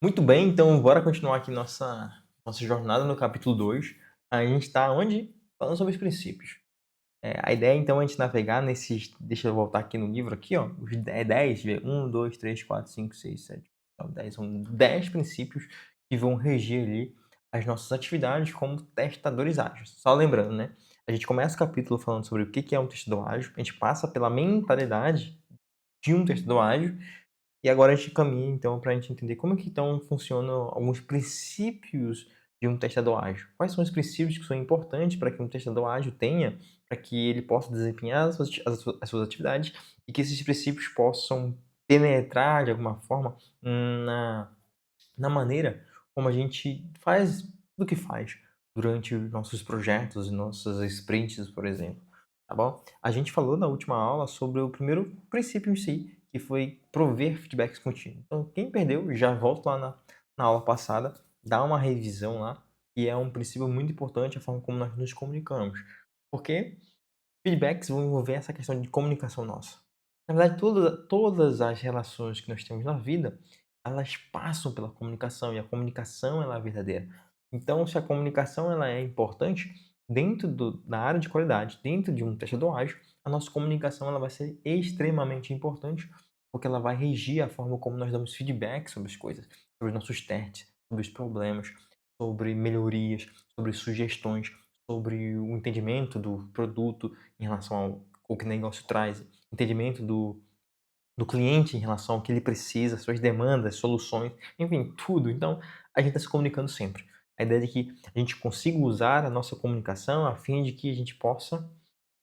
Muito bem, então bora continuar aqui nossa jornada no capítulo 2. A gente está onde? Falando sobre os princípios. A ideia então é a gente navegar nesses, deixa eu voltar aqui no livro aqui, ó, os 10, 1, 2, 3, 4, 5, 6, 7, 9, 10, são 10 princípios que vão reger ali as nossas atividades como testadores ágeis. Só lembrando, né? A gente começa o capítulo falando sobre o que é um testador ágil, a gente passa pela mentalidade de um testador ágil e agora a gente caminha, então, para a gente entender como que então funcionam alguns princípios de um testador ágil. Quais são os princípios que são importantes para que um testador ágil tenha, para que ele possa desempenhar as suas atividades e que esses princípios possam penetrar de alguma forma na maneira como a gente faz tudo que faz durante os nossos projetos e nossas sprints, por exemplo, tá bom? A gente falou na última aula sobre o primeiro princípio em si, que foi prover feedbacks contínuos. Então, quem perdeu, já volta lá na aula passada, dá uma revisão lá, e é um princípio muito importante a forma como nós nos comunicamos. Porque feedbacks vão envolver essa questão de comunicação nossa. Na verdade, todas as relações que nós temos na vida, elas passam pela comunicação e a comunicação ela é verdadeira. Então, se a comunicação ela é importante, dentro da área de qualidade, dentro de um testador ágil, a nossa comunicação ela vai ser extremamente importante, porque ela vai regir a forma como nós damos feedback sobre as coisas, sobre os nossos testes, sobre os problemas, sobre melhorias, sobre sugestões, sobre o entendimento do produto em relação ao que o negócio traz, entendimento do cliente em relação ao que ele precisa, suas demandas, soluções, enfim, tudo. Então, a gente está se comunicando sempre. A ideia de que a gente consiga usar a nossa comunicação a fim de que a gente possa,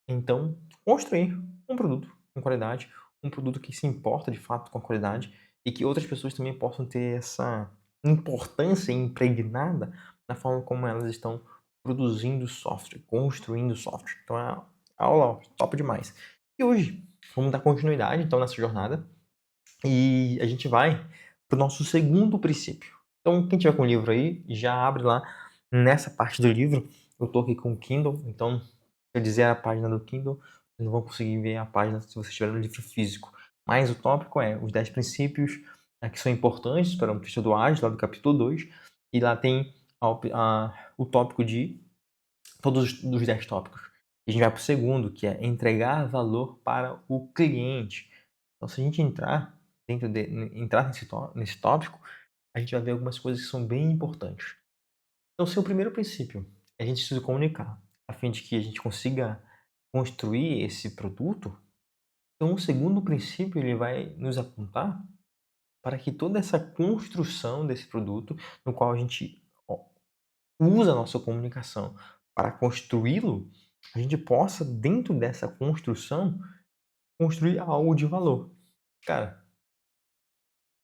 então, construir um produto com qualidade, um produto que se importa de fato com a qualidade e que outras pessoas também possam ter essa importância impregnada na forma como elas estão produzindo software, construindo software. Então, é a aula ó, top demais. E hoje, vamos dar continuidade então nessa jornada e a gente vai para o nosso segundo princípio. Então, quem tiver com o livro aí, já abre lá nessa parte do livro. Eu estou aqui com o Kindle, então, se eu dizer a página do Kindle, vocês não vão conseguir ver a página se você estiver no livro físico. Mas o tópico é os 10 princípios que são importantes para um texto do ágil, lá do capítulo 2. E lá tem o tópico de todos os 10 tópicos. E a gente vai para o segundo, que é entregar valor para o cliente. Então, se a gente entrar nesse tópico, a gente vai ver algumas coisas que são bem importantes. Então, se o primeiro princípio é a gente se comunicar, a fim de que a gente consiga construir esse produto, então o segundo princípio ele vai nos apontar para que toda essa construção desse produto, no qual a gente usa a nossa comunicação para construí-lo, a gente possa, dentro dessa construção, construir algo de valor. Cara,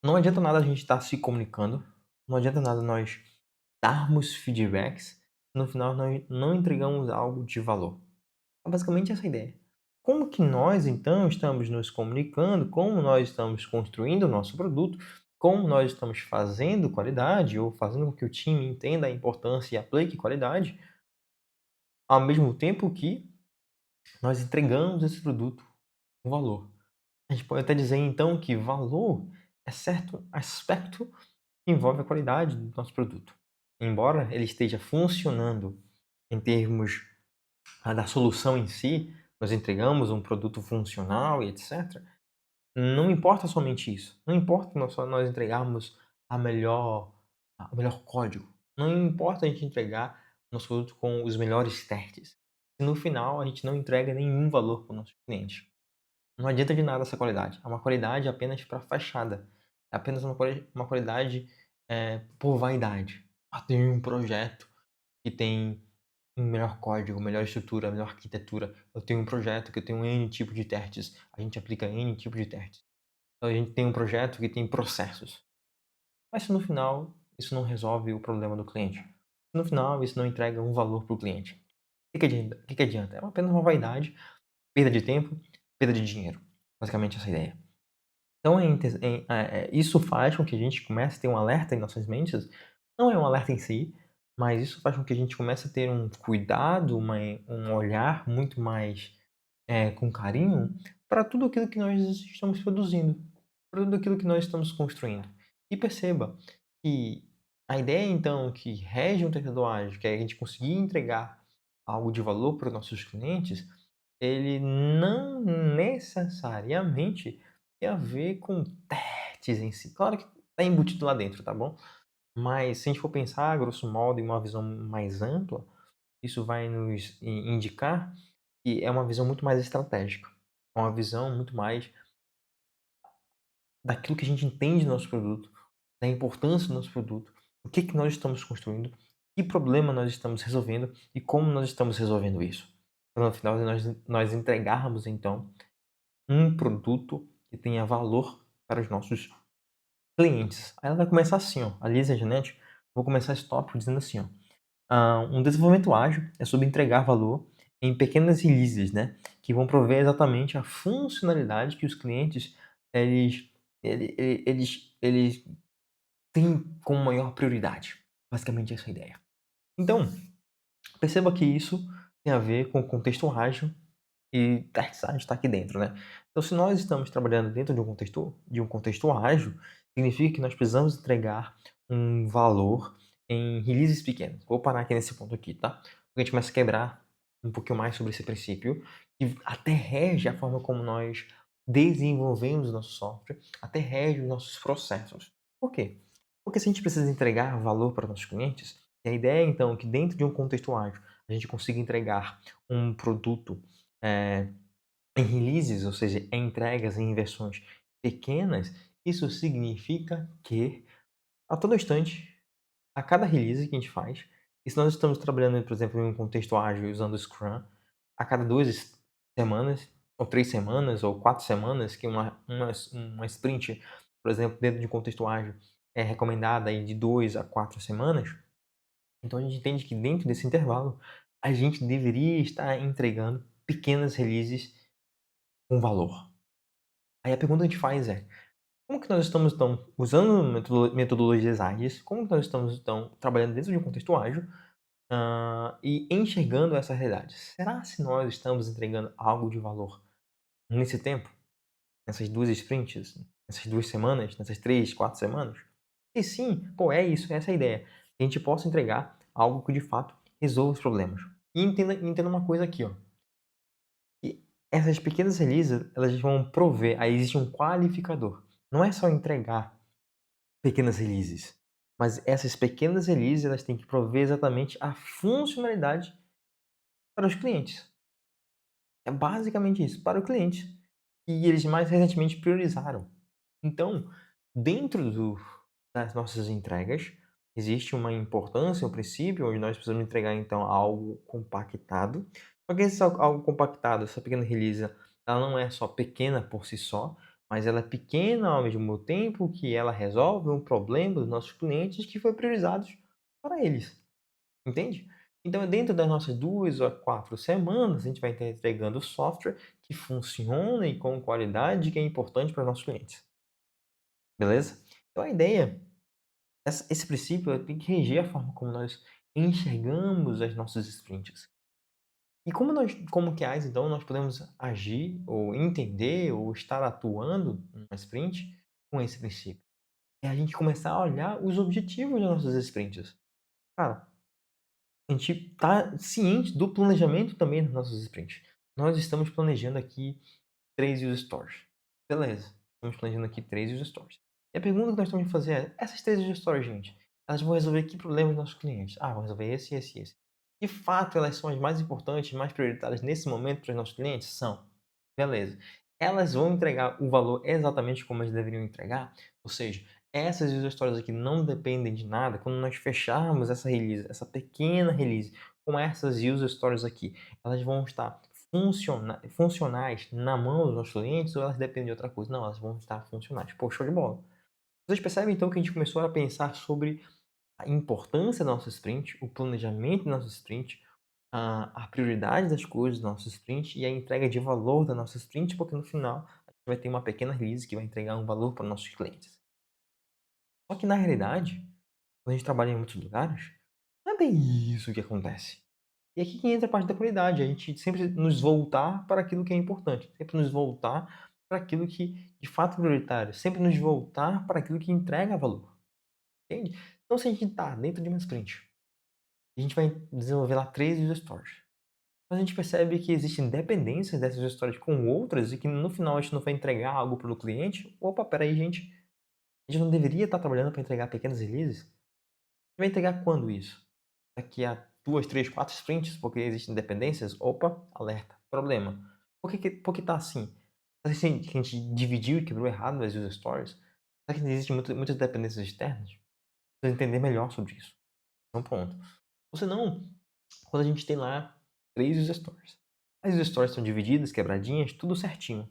não adianta nada a gente estar se comunicando, não adianta nada nós darmos feedbacks, no final nós não entregamos algo de valor. É basicamente essa a ideia. Como que nós, então, estamos nos comunicando, como nós estamos construindo o nosso produto, como nós estamos fazendo qualidade, ou fazendo com que o time entenda a importância e aplique qualidade, ao mesmo tempo que nós entregamos esse produto com valor. A gente pode até dizer, então, que valor é certo aspecto que envolve a qualidade do nosso produto. Embora ele esteja funcionando em termos da solução em si, nós entregamos um produto funcional e etc. Não importa somente isso. Não importa nós entregarmos o melhor código. Não importa a gente entregar nosso produto com os melhores testes. Se no final a gente não entrega nenhum valor para o nosso cliente. Não adianta de nada essa qualidade. É uma qualidade apenas para fachada. É apenas uma qualidade por vaidade. Tem um projeto que tem um melhor código, melhor estrutura, melhor arquitetura. Eu tenho um projeto que eu tenho N tipo de testes. A gente aplica N tipo de testes. Então a gente tem um projeto que tem processos. Mas se no final isso não resolve o problema do cliente, se no final isso não entrega um valor para o cliente, o que adianta? É apenas uma vaidade, perda de tempo, perda de dinheiro. Basicamente essa é a ideia. Então isso faz com que a gente comece a ter um alerta em nossas mentes. Não é um alerta em si, mas isso faz com que a gente comece a ter um cuidado, um olhar muito mais com carinho para tudo aquilo que nós estamos produzindo, para tudo aquilo que nós estamos construindo. E perceba que a ideia, então, que rege um tentador ágil, que é a gente conseguir entregar algo de valor para os nossos clientes, ele não necessariamente tem a ver com testes em si. Claro que está embutido lá dentro, tá bom? Mas se a gente for pensar, grosso modo, em uma visão mais ampla, isso vai nos indicar que é uma visão muito mais estratégica. É uma visão muito mais daquilo que a gente entende do nosso produto, da importância do nosso produto, o que que nós estamos construindo, que problema nós estamos resolvendo e como nós estamos resolvendo isso. Para no final nós entregarmos, então, um produto que tenha valor para os nossos clientes. Aí ela vai começar assim, ó, a Lisa Janete, vou começar esse tópico dizendo assim, ó, um desenvolvimento ágil é sobre entregar valor em pequenas releases, né, que vão prover exatamente a funcionalidade que os clientes eles eles têm como maior prioridade. Basicamente essa é a ideia. Então, perceba que isso tem a ver com o contexto ágil e Darkseid está aqui dentro, né. Então se nós estamos trabalhando dentro de um contexto ágil, significa que nós precisamos entregar um valor em releases pequenos. Vou parar aqui nesse ponto aqui, tá. Porque a gente começa a quebrar um pouquinho mais sobre esse princípio, que até rege a forma como nós desenvolvemos o nosso software, até rege os nossos processos. Por quê? Porque se a gente precisa entregar valor para nossos clientes, e a ideia então é que dentro de um contexto ágil, a gente consiga entregar um produto eh, em releases, ou seja, em entregas em versões pequenas, isso significa que a todo instante, a cada release que a gente faz, e se nós estamos trabalhando, por exemplo, em um contexto ágil usando o Scrum, a cada 2 semanas, ou 3 semanas, ou 4 semanas, que uma sprint, por exemplo, dentro de um contexto ágil, é recomendada aí de 2 a 4 semanas, então a gente entende que dentro desse intervalo, a gente deveria estar entregando pequenas releases com valor. Aí a pergunta que a gente faz é: como que nós estamos então usando metodologias ágeis, como que nós estamos então trabalhando dentro de um contexto ágil, e enxergando essa realidade? Será se nós estamos entregando algo de valor nesse tempo? Nessas 2 sprints? Nessas 2 semanas? Nessas 3, 4 semanas? Se sim, pô, é isso, essa é a ideia. Que a gente possa entregar algo que de fato resolva os problemas. E entenda uma coisa aqui, ó. E essas pequenas releases, elas vão prover, aí existe um qualificador. Não é só entregar pequenas releases, mas essas pequenas releases, elas têm que prover exatamente a funcionalidade para os clientes. É basicamente isso, para o cliente. E eles mais recentemente priorizaram. Então, dentro das nossas entregas, existe uma importância, um princípio, onde nós precisamos entregar então algo compactado. Só que esse algo compactado, essa pequena release, ela não é só pequena por si só, mas ela é pequena ao mesmo tempo que ela resolve um problema dos nossos clientes que foi priorizado para eles. Entende? Então, dentro das nossas 2 a 4 semanas, a gente vai estar entregando software que funciona e com qualidade que é importante para os nossos clientes. Beleza? Então, a ideia, esse princípio tem que reger a forma como nós enxergamos as nossas sprints. E como que então, nós podemos agir, ou entender, ou estar atuando numa sprint com esse princípio? É a gente começar a olhar os objetivos das nossas sprints. Cara, a gente tá ciente do planejamento também das nossas sprints. Nós estamos planejando aqui 3 user stories. Beleza, estamos planejando aqui 3 user stories. E a pergunta que nós temos que fazer é: essas 3 user stories, gente, elas vão resolver que problemas dos nossos clientes? Ah, vão resolver esse, esse e esse. De fato, elas são as mais importantes, mais prioritárias nesse momento para os nossos clientes? São. Beleza. Elas vão entregar o valor exatamente como elas deveriam entregar? Ou seja, essas user stories aqui não dependem de nada. Quando nós fecharmos essa release, essa pequena release, com essas user stories aqui, elas vão estar funcionais na mão dos nossos clientes, ou elas dependem de outra coisa? Não, elas vão estar funcionais. Pô, show de bola. Vocês percebem então que a gente começou a pensar sobre a importância da nossa sprint, o planejamento da nossa sprint, a prioridade das coisas da nossa sprint e a entrega de valor da nossa sprint, porque no final a gente vai ter uma pequena release que vai entregar um valor para os nossos clientes. Só que na realidade, quando a gente trabalha em muitos lugares, não é bem isso que acontece. E aqui que entra a parte da qualidade, a gente sempre nos voltar para aquilo que é importante, sempre nos voltar para aquilo que de fato é prioritário, sempre nos voltar para aquilo que entrega valor. entende? Então, se a gente está dentro de uma sprint, a gente vai desenvolver lá 3 user stories. Mas a gente percebe que existem dependências dessas user stories com outras e que no final a gente não vai entregar algo para o cliente. Opa, peraí, gente. A gente não deveria estar trabalhando para entregar pequenas releases? A gente vai entregar quando isso? Daqui a 2, 3, 4 sprints, porque existem dependências? Opa, alerta, problema. Por que tá assim? Será que a gente dividiu e quebrou errado as user stories? Será que existem muitas dependências externas? Precisa entender melhor sobre isso. É um ponto. Ou senão, quando a gente tem lá 3 user stories. As user stories são divididas, quebradinhas, tudo certinho,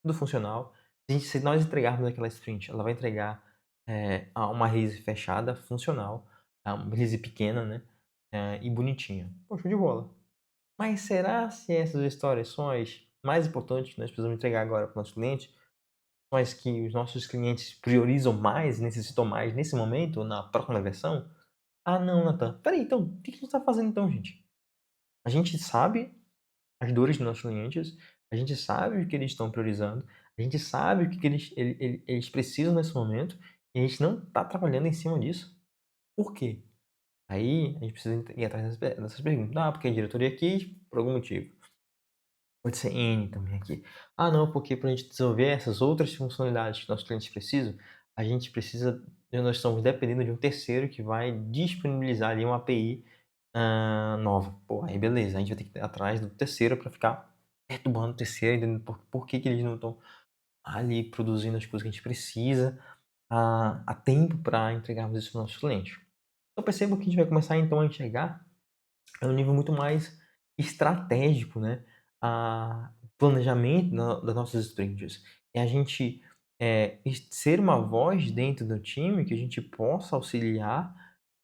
tudo funcional. Se nós entregarmos aquela sprint, ela vai entregar uma release fechada, funcional, uma release pequena, né? E bonitinha. Pô, show de bola. Mas será se essas histórias são as mais importantes que nós precisamos entregar agora para o nosso cliente? São as que os nossos clientes priorizam mais, necessitam mais nesse momento, na próxima versão? Ah, não, Natan. Peraí, então, o que a gente está fazendo então, gente? A gente sabe as dores dos nossos clientes, a gente sabe o que eles estão priorizando, a gente sabe o que eles precisam nesse momento, e a gente não está trabalhando em cima disso. Por quê? Aí a gente precisa ir atrás dessas perguntas. Ah, porque a diretoria quis, por algum motivo. Pode ser N também aqui. Ah, não, porque para a gente desenvolver essas outras funcionalidades que nossos clientes precisam, a gente precisa, nós estamos dependendo de um terceiro que vai disponibilizar ali uma API nova. Pô, aí beleza, a gente vai ter que ir atrás do terceiro para ficar perturbando o terceiro, entendendo por que eles não estão ali produzindo as coisas que a gente precisa a tempo para entregarmos isso para os nossos clientes. Então percebo que a gente vai começar então a enxergar um nível muito mais estratégico, né? O planejamento das nossas sprints. É a gente ser uma voz dentro do time que a gente possa auxiliar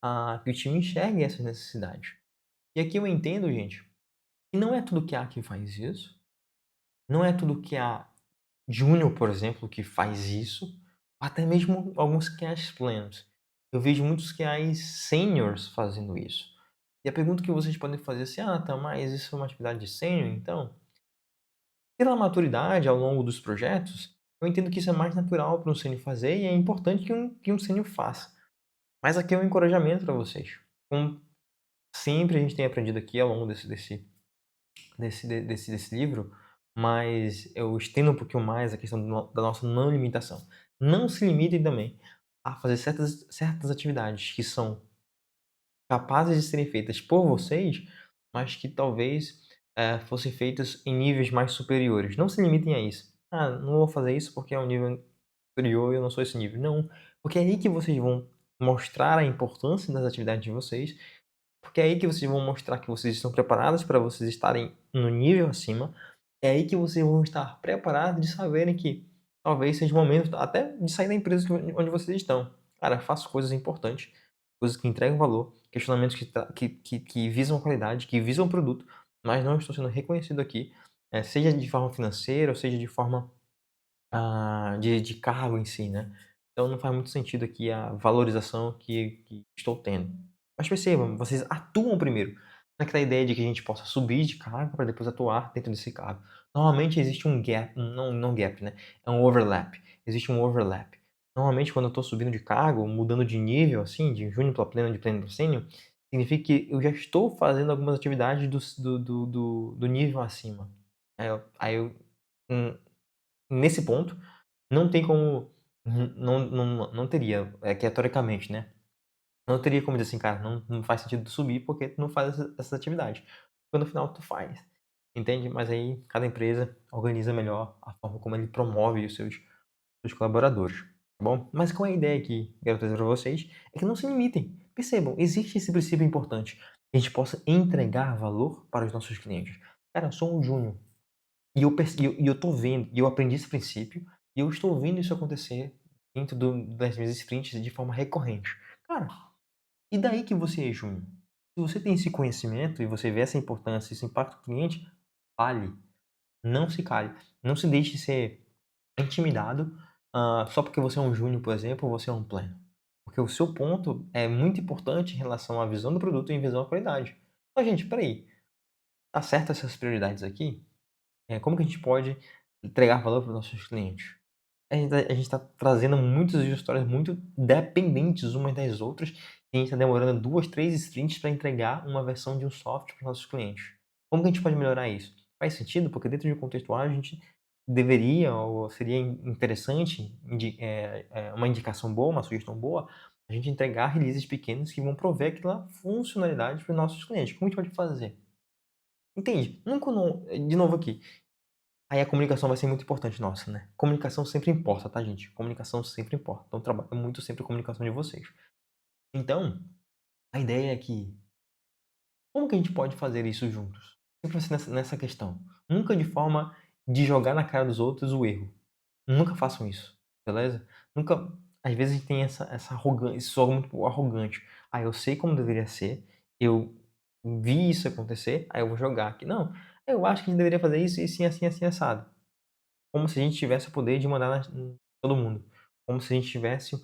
a que o time enxergue essas necessidades. E aqui eu entendo, gente, que não é tudo QA que faz isso, não é tudo QA Júnior, por exemplo, que faz isso, até mesmo alguns QAs plenos. Eu vejo muitos QAs seniors fazendo isso. E a pergunta que vocês podem fazer é assim: ah, tá, mas isso é uma atividade de sênior, então? Pela maturidade ao longo dos projetos, eu entendo que isso é mais natural para um sênior fazer e é importante que um sênior faça. Mas aqui é um encorajamento para vocês. Como sempre a gente tem aprendido aqui ao longo desse livro, mas eu estendo um pouquinho mais a questão da nossa não limitação. Não se limitem também a fazer certas atividades que são capazes de serem feitas por vocês, mas que talvez fossem feitas em níveis mais superiores. Não se limitem a isso. Ah, não vou fazer isso porque é um nível superior e eu não sou esse nível. Não, porque é aí que vocês vão mostrar a importância das atividades de vocês, porque é aí que vocês vão mostrar que vocês estão preparados para vocês estarem no nível acima. É aí que vocês vão estar preparados de saberem que talvez seja o momento até de sair da empresa onde vocês estão. Cara, faço coisas importantes, coisas que entregam valor, questionamentos que visam a qualidade, que visam o produto, mas não estou sendo reconhecido aqui, seja de forma financeira ou seja de forma de cargo em si, né. Então não faz muito sentido aqui a valorização que estou tendo. Mas percebam, vocês atuam primeiro, naquela ideia de que a gente possa subir de cargo para depois atuar dentro desse cargo. Normalmente existe um gap, não gap, né, é um overlap, existe um overlap. Normalmente quando eu estou subindo de cargo, mudando de nível, assim, de júnior para pleno, de pleno para sênior, significa que eu já estou fazendo algumas atividades do nível acima. Aí eu, hum, nesse ponto, não tem como não teria, que é teoricamente, né, não teria como dizer assim: "Cara, não faz sentido tu subir, porque tu não faz essas atividades". Quando no final tu faz, entende? Mas aí cada empresa organiza melhor a forma como ele promove os seus colaboradores, tá bom? Mas qual é a ideia que quero trazer pra vocês, é que não se limitem. Percebam, existe esse princípio importante, que a gente possa entregar valor para os nossos clientes. "Cara, eu sou um júnior, e eu tô vendo, e eu aprendi esse princípio, e eu estou vendo isso acontecer dentro das minhas sprints de forma recorrente. Cara, e daí que você é júnior? Se você tem esse conhecimento e você vê essa importância, esse impacto do cliente, fale. Não se cale. Não se deixe ser intimidado só porque você é um júnior, por exemplo, ou você é um pleno. Porque o seu ponto é muito importante em relação à visão do produto e em visão à qualidade. Mas, gente, peraí. Tá certo essas prioridades aqui? Como que a gente pode entregar valor para os nossos clientes? a gente tá trazendo muitas histórias muito dependentes umas das outras, e a gente tá demorando 2, 3 sprints para entregar uma versão de um software para os nossos clientes. Como que a gente pode melhorar isso? Faz sentido, porque dentro de um contexto ágil a gente deveria ou seria interessante uma indicação boa, uma sugestão boa, a gente entregar releases pequenos que vão prover aquela funcionalidade para os nossos clientes. Como a gente pode fazer? Entende? Nunca não de novo aqui, aí a comunicação vai ser muito importante nossa, né. Comunicação sempre importa, tá, gente? Comunicação sempre importa, então trabalho muito sempre a comunicação de vocês. Então, a ideia é que, como que a gente pode fazer isso juntos? Sempre assim nessa questão, nunca de forma de jogar na cara dos outros o erro. Nunca façam isso, beleza? Nunca às vezes a gente tem essa arrogância, isso soa muito arrogante. "Ah, eu sei como deveria ser, eu vi isso acontecer, aí eu vou jogar aqui". Não, eu acho que a gente deveria fazer isso, isso, assim, assim, assado. Como se a gente tivesse o poder de mandar em todo mundo. Como se a gente tivesse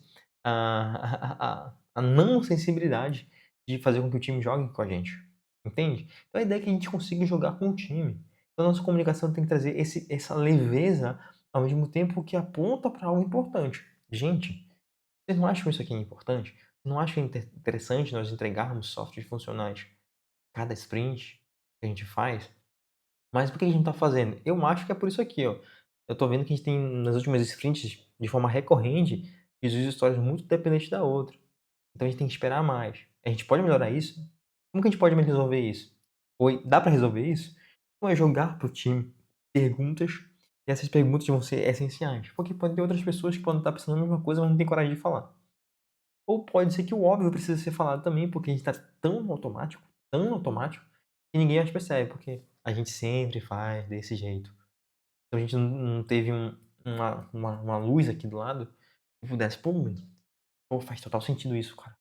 a não sensibilidade de fazer com que o time jogue com a gente, entende? Então a ideia é que a gente consiga jogar com o time. Então a nossa comunicação tem que trazer essa leveza, ao mesmo tempo que aponta para algo importante. Gente, vocês não acham isso aqui importante? Não acham interessante nós entregarmos softwares funcionais cada sprint que a gente faz? Mas por que a gente não tá fazendo? Eu acho que é por isso aqui, ó. Eu tô vendo que a gente tem, nas últimas sprints, de forma recorrente, Jesus histórias muito dependentes da outra. Então a gente tem que esperar mais. A gente pode melhorar isso? Como que a gente pode resolver isso? Oi, dá pra resolver isso? Então é jogar pro time perguntas, e essas perguntas vão ser essenciais. Porque pode ter outras pessoas que podem estar pensando a mesma coisa, mas não tem coragem de falar. Ou pode ser que o óbvio precisa ser falado também, porque a gente tá tão automático, que ninguém mais percebe, porque a gente sempre faz desse jeito. Então a gente não teve uma luz aqui do lado que pudesse, pô, faz total sentido isso, cara.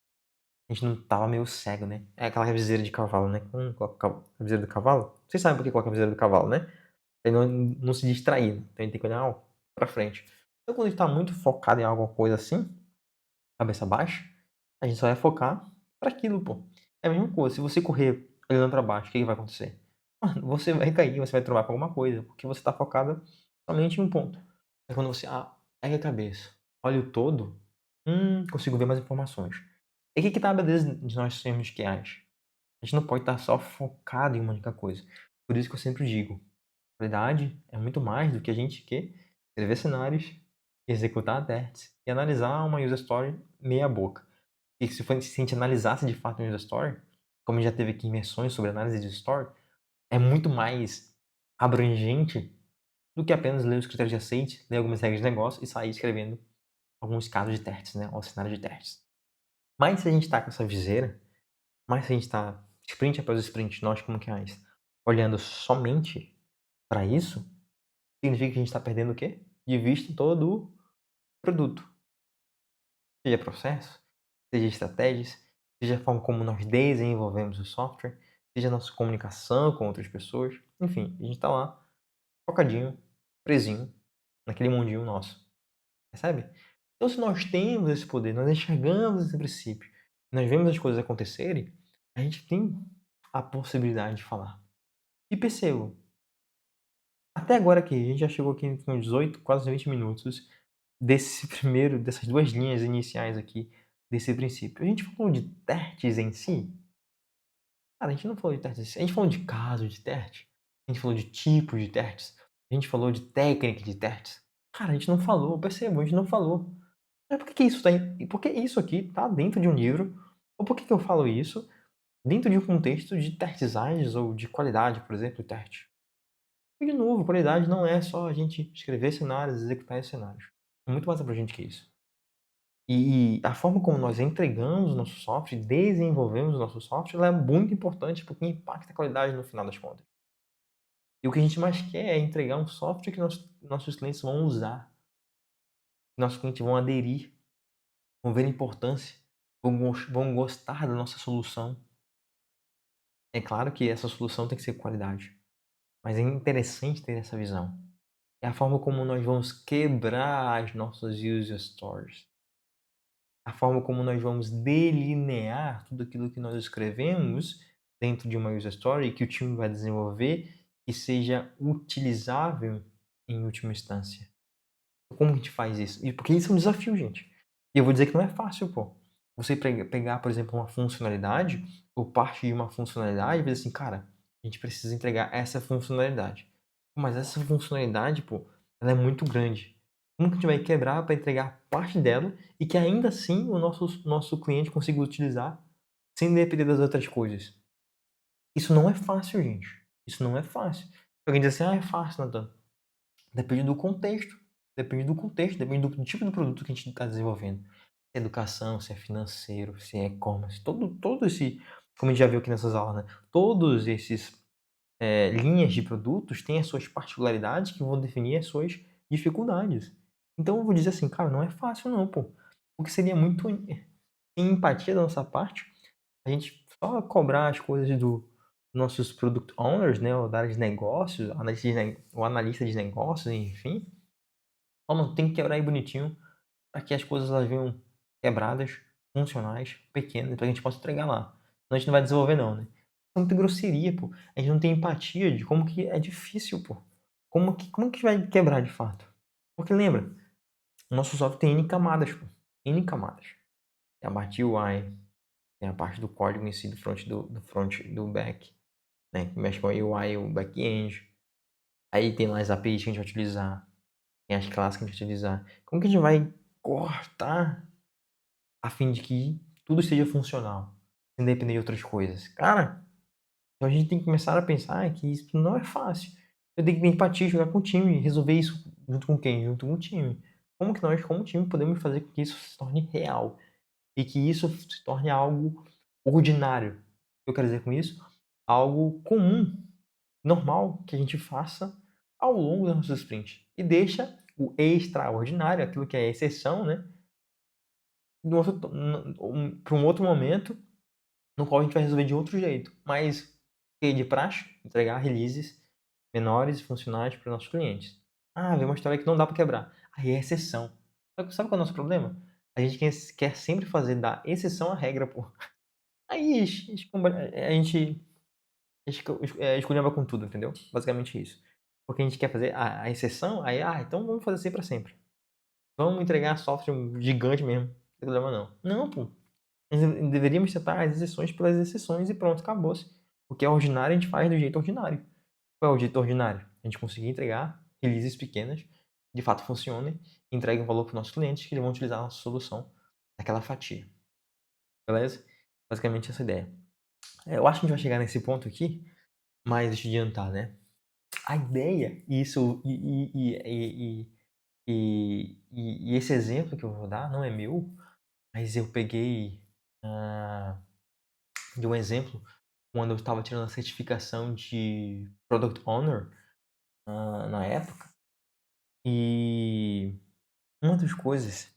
A gente não estava meio cego, né. É aquela viseira de cavalo, né, coloca a viseira do cavalo? Vocês sabem por que coloca a viseira do cavalo, né? Pra ele não se distrair, então a gente tem que olhar, ó, pra frente. Então quando a gente tá muito focado em alguma coisa assim, cabeça baixa, a gente só vai focar pra aquilo, pô. É a mesma coisa, se você correr olhando pra baixo, o que que vai acontecer? Mano, você vai cair, você vai trombar com alguma coisa, porque você tá focada somente em um ponto. É quando você, ergue a cabeça, olha o todo, consigo ver mais informações. E o que que tá a beleza de nós sermos QAs? A gente não pode estar só focado em uma única coisa. Por isso que eu sempre digo, qualidade é muito mais do que a gente escrever cenários, executar testes e analisar uma user story meia boca. E se a gente analisasse de fato uma user story, como já teve aqui imersões sobre análise de story, é muito mais abrangente do que apenas ler os critérios de aceite, ler algumas regras de negócio e sair escrevendo alguns casos de testes, né, ou cenários de testes. Mas se a gente está com essa viseira, mas se a gente está sprint após sprint, nós como QAs, olhando somente para isso, significa que a gente está perdendo o quê? De vista todo o produto. Seja processo, seja estratégias, seja a forma como nós desenvolvemos o software, seja a nossa comunicação com outras pessoas. Enfim, a gente está lá, focadinho, presinho, naquele mundinho nosso. Percebe? Então, se nós temos esse poder, nós enxergamos esse princípio, nós vemos as coisas acontecerem, a gente tem a possibilidade de falar. E percebam, até agora aqui, a gente já chegou aqui com 18, quase 20 minutos dessas duas linhas iniciais aqui, desse princípio. A gente falou de testes em si? Cara, a gente não falou de testes em si. A gente falou de casos de testes. A gente falou de tipos de testes. A gente falou de técnica de testes. Cara, a gente não falou, percebam, a gente não falou. Mas por que que isso tá em por que isso aqui tá dentro de um livro? Ou por que que eu falo isso dentro de um contexto de testes ágeis ou de qualidade, por exemplo, teste? E de novo, qualidade não é só a gente escrever cenários, executar esses cenários. É muito mais abrangente que isso. E a forma como nós entregamos o nosso software, desenvolvemos o nosso software, ela é muito importante porque impacta a qualidade no final das contas. E o que a gente mais quer é entregar um software que nossos clientes vão usar, que nossos clientes vão aderir, vão ver a importância, vão gostar da nossa solução. É claro que essa solução tem que ser qualidade, mas é interessante ter essa visão. É a forma como nós vamos quebrar as nossas user stories. A forma como nós vamos delinear tudo aquilo que nós escrevemos dentro de uma user story que o time vai desenvolver e seja utilizável em última instância. Como a gente faz isso? E porque isso é um desafio, gente. E eu vou dizer que não é fácil, pô. Você pegar, por exemplo, uma funcionalidade, ou parte de uma funcionalidade, e dizer assim, cara, a gente precisa entregar essa funcionalidade. Mas essa funcionalidade, pô, ela é muito grande. Como que a gente vai quebrar para entregar parte dela e que ainda assim o nosso cliente consiga utilizar sem depender das outras coisas? Isso não é fácil, gente. Isso não é fácil. Alguém diz assim, é fácil, Nathan. Depende do contexto. Depende do contexto, depende do tipo de produto que a gente está desenvolvendo. Se é educação, se é financeiro, se é e-commerce, todo esse, como a gente já viu aqui nessas aulas, né? Todos esses linhas de produtos têm as suas particularidades que vão definir as suas dificuldades. Então eu vou dizer assim, cara, não é fácil não, pô. Porque seria muito sem empatia da nossa parte a gente só cobrar as coisas do nossos product owners, né, ou da área de negócios, o analista de negócios, enfim. Ó, mano, tem que quebrar aí bonitinho para que as coisas elas venham quebradas, funcionais, pequenas, para que a gente possa entregar lá. Senão a gente não vai desenvolver não, né? É muita grosseria, pô. A gente não tem empatia de como que é difícil, pô. Como que vai quebrar de fato? Porque lembra, o nosso software tem N camadas, pô. N camadas. Tem a parte UI, tem a parte do código em si, do front do back, né? Que mexe com a UI e o back-end. Aí tem lá as APIs que a gente vai utilizar, tem as classes que a gente vai utilizar. Como que a gente vai cortar a fim de que tudo seja funcional, sem depender de outras coisas? Cara, então a gente tem que começar a pensar que isso não é fácil. Eu tenho que ter empatia, jogar com o time, resolver isso junto com quem? Junto com o time. Como que nós, como time, podemos fazer com que isso se torne real? E que isso se torne algo ordinário. O que eu quero dizer com isso? Algo comum, normal, que a gente faça ao longo da nossa sprint. E deixa o extraordinário, aquilo que é exceção, né? Para um outro momento, no qual a gente vai resolver de outro jeito. Mas, que de praxe, entregar releases menores e funcionais para os nossos clientes. Ah, veio uma história que não dá para quebrar. Aí é exceção. Sabe qual é o nosso problema? A gente quer sempre fazer da exceção a regra, pô. Aí a gente esculhamba com tudo, entendeu? Basicamente isso. Porque a gente quer fazer a exceção, aí, então vamos fazer assim pra sempre. Vamos entregar software gigante mesmo. Não tem problema não. Não, pô. Deveríamos tratar as exceções pelas exceções e pronto, acabou-se. O que é ordinário, a gente faz do jeito ordinário. Qual é o jeito ordinário? A gente conseguir entregar releases pequenas, de fato funcionem, e entreguem um valor para os nossos clientes que eles vão utilizar a nossa solução naquela fatia. Beleza? Basicamente essa ideia. Eu acho que a gente vai chegar nesse ponto aqui, mas deixa eu adiantar, né? A ideia, e esse exemplo que eu vou dar não é meu, mas eu peguei de um exemplo quando eu estava tirando a certificação de Product Owner na época. E uma das coisas,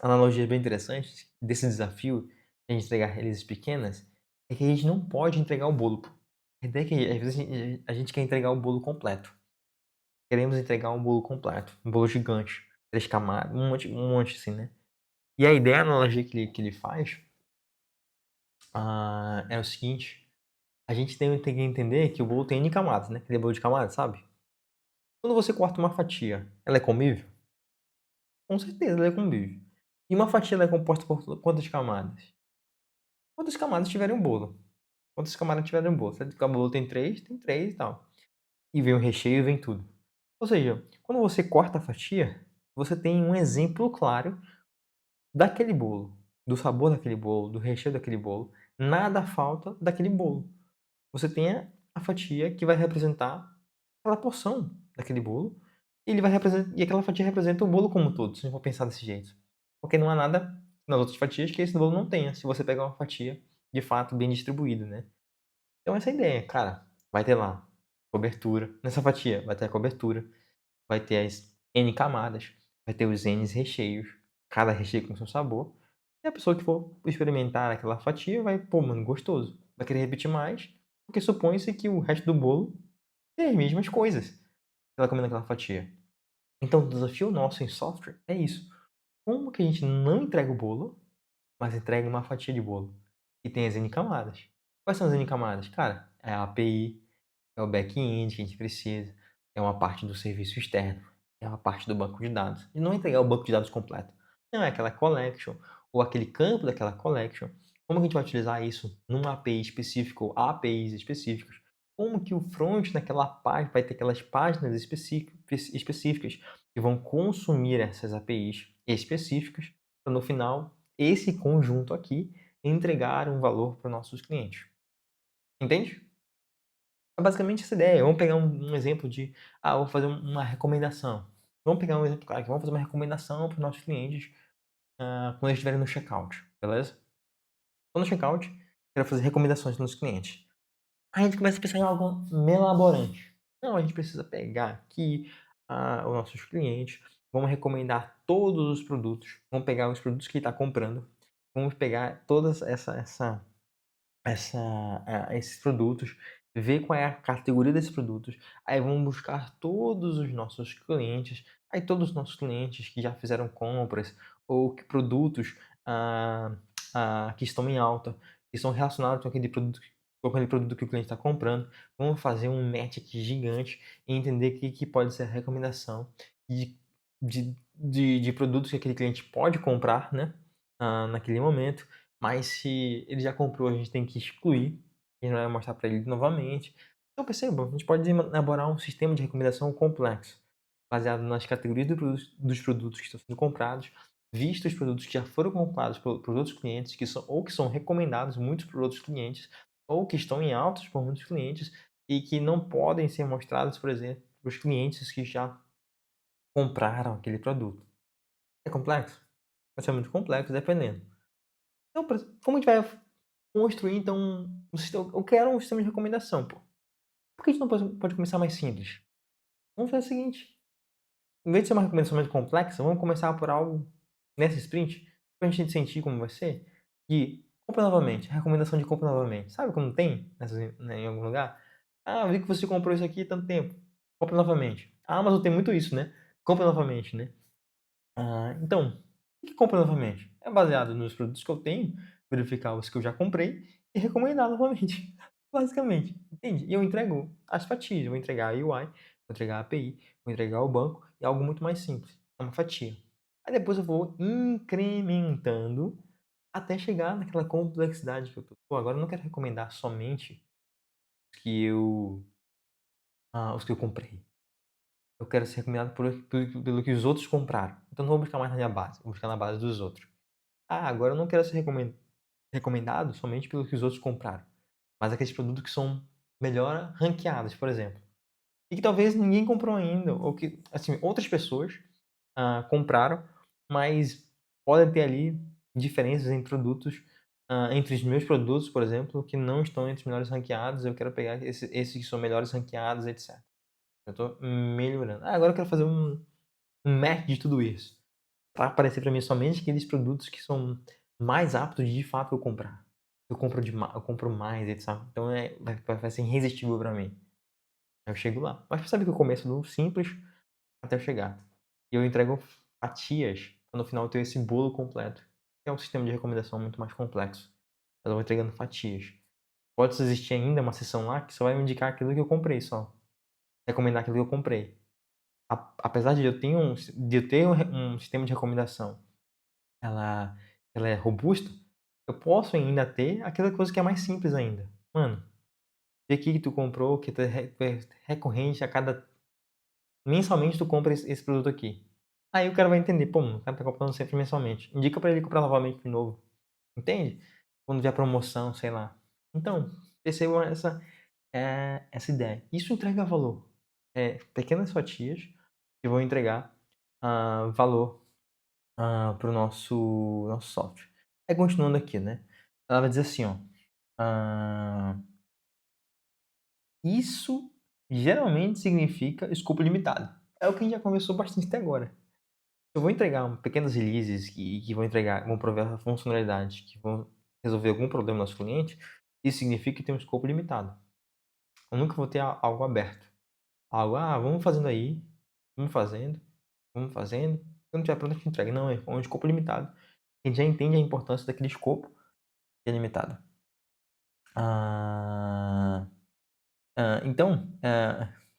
analogias bem interessantes desse desafio de a gente entregar releases pequenas, é que a gente não pode entregar o bolo. Pô. A ideia é que às vezes a gente quer entregar o bolo completo. Queremos entregar um bolo completo, um bolo gigante, 3 camadas, um monte assim, né? E a ideia, a analogia que ele faz é o seguinte: a gente tem que entender que o bolo tem N camadas, né? Aquele bolo de camadas, sabe? Quando você corta uma fatia, ela é comível? Com certeza ela é comível. E uma fatia ela é composta por quantas camadas? Quantas camadas tiverem um bolo? Quantas camadas tiverem um bolo? Se o bolo tem três e tal. E vem o recheio e vem tudo. Ou seja, quando você corta a fatia, você tem um exemplo claro daquele bolo, do sabor daquele bolo, do recheio daquele bolo. Nada falta daquele bolo. Você tem a fatia que vai representar aquela porção daquele bolo. E ele vai representar, e aquela fatia representa o bolo como um todo, se a gente for pensar desse jeito. Porque não há nada nas outras fatias que esse bolo não tenha, se você pegar uma fatia de fato bem distribuída, né? Então essa é a ideia, cara. Vai ter lá cobertura. Nessa fatia vai ter a cobertura, vai ter as N camadas, vai ter os N recheios, cada recheio com seu sabor. E a pessoa que for experimentar aquela fatia vai, pô, mano, gostoso. Vai querer repetir mais, porque supõe-se que o resto do bolo tem as mesmas coisas que ela comendo aquela fatia. Então o desafio nosso em software é isso. Como que a gente não entrega o bolo, mas entrega uma fatia de bolo? E tem as N camadas. Quais são as N camadas? Cara, é a API, é o back-end que a gente precisa, é uma parte do serviço externo, é uma parte do banco de dados. E não entregar o banco de dados completo. Não, é aquela collection, ou aquele campo daquela collection. Como que a gente vai utilizar isso numa API específica ou APIs específicas? Como que o front naquela página vai ter aquelas páginas específicas que vão consumir essas APIs específicas para no final esse conjunto aqui entregar um valor para os nossos clientes. Entende? É basicamente essa ideia. Vamos pegar um exemplo de, vou fazer uma recomendação. Vamos pegar um exemplo claro aqui, vamos fazer uma recomendação para os nossos clientes, quando eles estiverem no checkout, beleza? Tô no checkout, quero fazer recomendações para os nossos clientes. Aí a gente começa a pensar em algo melaborante. Não, a gente precisa pegar aqui, os nossos clientes, vamos recomendar todos os produtos, vamos pegar os produtos que ele está comprando, vamos pegar todas esses produtos, ver qual é a categoria desses produtos, aí vamos buscar todos os nossos clientes, aí todos os nossos clientes que já fizeram compras ou que produtos que estão em alta, que são relacionados com aquele produto que o cliente está comprando, vamos fazer um match aqui gigante e entender o que pode ser a recomendação de, de produtos que aquele cliente pode comprar, né, naquele momento, mas se ele já comprou, a gente tem que excluir, a gente não vai mostrar para ele novamente. Então perceba, a gente pode elaborar um sistema de recomendação complexo, baseado nas categorias dos produtos que estão sendo comprados, visto os produtos que já foram comprados por outros clientes, que são recomendados muitos por outros clientes, ou que estão em altos por muitos clientes, e que não podem ser mostrados, por exemplo, para os clientes que já compraram aquele produto. É complexo? Pode ser muito complexo, dependendo. Então, como a gente vai construir então um sistema, eu quero um sistema de recomendação, pô. Por que a gente não pode começar mais simples? Vamos fazer o seguinte, em vez de ser uma recomendação mais complexa, vamos começar por algo nessa sprint, pra gente sentir como vai ser, e compra novamente, recomendação de compra novamente. Sabe quando tem né, em algum lugar? Eu vi que você comprou isso aqui há tanto tempo, compra novamente. A Amazon tem muito isso, né? Compra novamente, né? Então, o que compra novamente? É baseado nos produtos que eu tenho, verificar os que eu já comprei e recomendar novamente. Basicamente, entende? E eu entrego as fatias, eu vou entregar a UI, vou entregar a API, vou entregar o banco e algo muito mais simples, é uma fatia. Aí depois eu vou incrementando até chegar naquela complexidade que eu tô. Pô, agora eu não quero recomendar somente os que os que eu comprei. Eu quero ser recomendado pelo que os outros compraram. Então não vou buscar mais na minha base, vou buscar na base dos outros. Agora eu não quero ser recomendado somente pelo que os outros compraram, mas aqueles produtos que são melhor ranqueados, por exemplo. E que talvez ninguém comprou ainda, ou que, assim, outras pessoas compraram, mas podem ter ali diferenças em produtos, entre os meus produtos, por exemplo, que não estão entre os melhores ranqueados. Eu quero pegar esses que são melhores ranqueados, etc. Eu estou melhorando. Agora eu quero fazer um match de tudo isso, para aparecer para mim somente aqueles produtos que são mais aptos de fato eu comprar. Eu compro mais, etc. Então vai ser irresistível para mim. Aí eu chego lá. Mas percebe que eu começo do simples até eu chegar. E eu entrego fatias para no final ter esse bolo completo. Que é um sistema de recomendação muito mais complexo. Mas eu vou entregando fatias. Pode existir ainda uma seção lá que só vai me indicar aquilo que eu comprei só. Recomendar aquilo que eu comprei. Apesar de eu ter um sistema de recomendação, ela, ela é robusta, eu posso ainda ter aquela coisa que é mais simples ainda. Mano, vê aqui que tu comprou, que tu é recorrente a cada. Mensalmente tu compra esse produto aqui. Aí o cara vai entender, pô, o cara tá comprando sempre mensalmente. Indica pra ele comprar novamente de novo. Entende? Quando vier promoção, sei lá. Então, percebam essa ideia. Isso entrega valor. Pequenas fatias que vão entregar valor para o nosso software. Aí continuando aqui, né? Ela vai dizer assim, ó. ah, Isso geralmente significa escopo limitado. É o que a gente já conversou bastante até agora. Eu vou entregar pequenas releases que vão prover funcionalidades que vão resolver algum problema do nosso cliente. Isso significa que tem um escopo limitado. Eu nunca vou ter algo aberto. Algo, vamos fazendo aí, vamos fazendo, vamos fazendo. Quando tiver pronto, a gente entrega. Não, é um escopo limitado. A gente já entende a importância daquele escopo que é limitado. Então,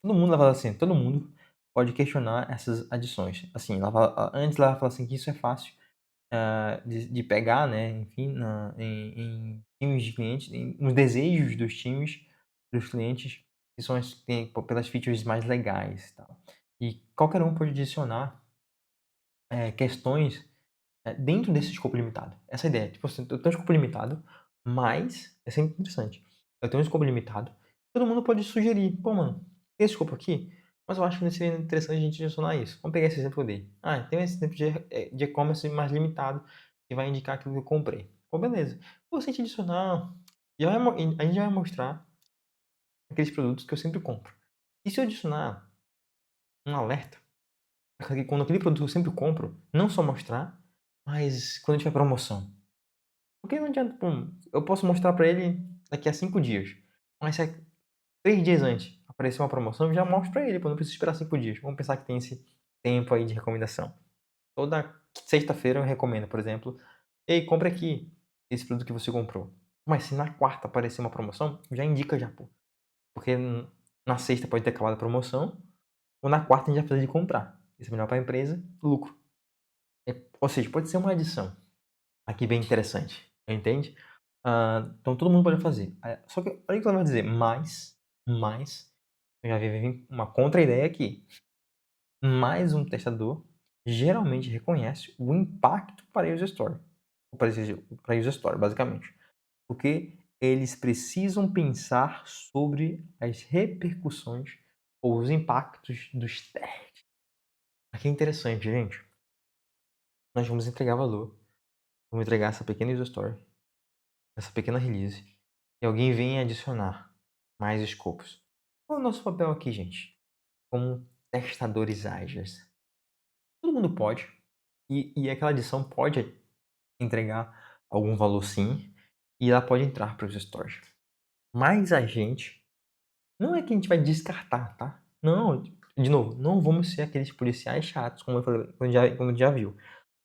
todo mundo vai falar assim, todo mundo pode questionar essas adições. Assim, antes ela fala assim que isso é fácil de pegar, né, enfim, em times de clientes, nos desejos dos times, dos clientes, que são pelas features mais legais e tal. E qualquer um pode adicionar questões dentro desse escopo limitado. Essa é a ideia. Tipo assim, eu tenho um escopo limitado, mas é sempre interessante. Eu tenho um escopo limitado, todo mundo pode sugerir, pô, mano, tem esse escopo aqui, mas eu acho que seria interessante a gente adicionar isso. Vamos pegar esse exemplo que eu dei. Ah, tem esse exemplo de e-commerce mais limitado que vai indicar aquilo que eu comprei. Pô, beleza. Pô, se a gente adicionar, a gente já vai mostrar aqueles produtos que eu sempre compro. E se eu adicionar um alerta, quando aquele produto que eu sempre compro, não só mostrar, mas quando tiver promoção. Porque não adianta, pô, eu posso mostrar pra ele daqui a 5 dias, mas se é 3 dias antes aparecer uma promoção, eu já mostro pra ele, pô, não preciso esperar 5 dias. Vamos pensar que tem esse tempo aí de recomendação. Toda sexta-feira eu recomendo, por exemplo: "Ei, compre aqui esse produto que você comprou". Mas se na quarta aparecer uma promoção, já indica já, pô. Porque na sexta pode ter acabado a promoção, ou na quarta a gente já precisa de comprar. Isso é melhor pra empresa, lucro. Ou seja, pode ser uma adição aqui bem interessante, entende? Então todo mundo pode fazer. Só que olha o que ela vai dizer, mas, eu já vi uma contra-ideia aqui. Mais um testador geralmente reconhece o impacto para a user story. Para a user story, basicamente. Porque eles precisam pensar sobre as repercussões ou os impactos dos testes. Aqui é interessante, gente. Nós vamos entregar valor. Vamos entregar essa pequena user story, essa pequena release, e alguém vem adicionar mais escopos. Qual é o nosso papel aqui, gente? Como testadores ágeis. Todo mundo pode, e aquela adição pode entregar algum valor sim, e ela pode entrar para os stores. Mas a gente, não é que a gente vai descartar, tá? Não, de novo, não vamos ser aqueles policiais chatos, como eu falei, como já viu.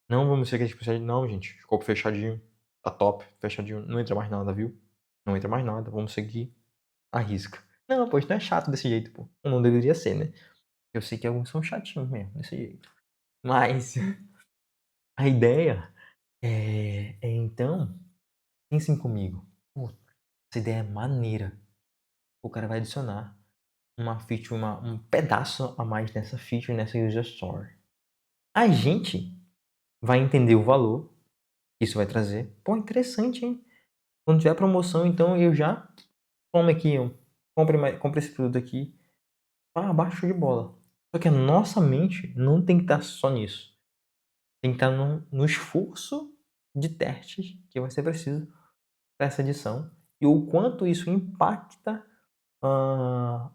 Não vamos ser aqueles policiais, não, gente, escopo fechadinho, tá top, fechadinho, não entra mais nada, viu? Não entra mais nada, vamos seguir a risca. Não, pô, isso não é chato desse jeito, pô. Não deveria ser, né? Eu sei que alguns são chatinhos mesmo, desse jeito. Mas a ideia então, pensem comigo. Pô, essa ideia é maneira. O cara vai adicionar uma feature, um pedaço a mais nessa feature, nessa user story. A gente vai entender o valor que isso vai trazer. Pô, interessante, hein? Quando tiver promoção, então eu já tome aqui, ó, compre esse produto aqui. Ah, baixo de bola. Só que a nossa mente não tem que estar só nisso. Tem que estar no esforço de testes que vai ser preciso para essa edição e o quanto isso impacta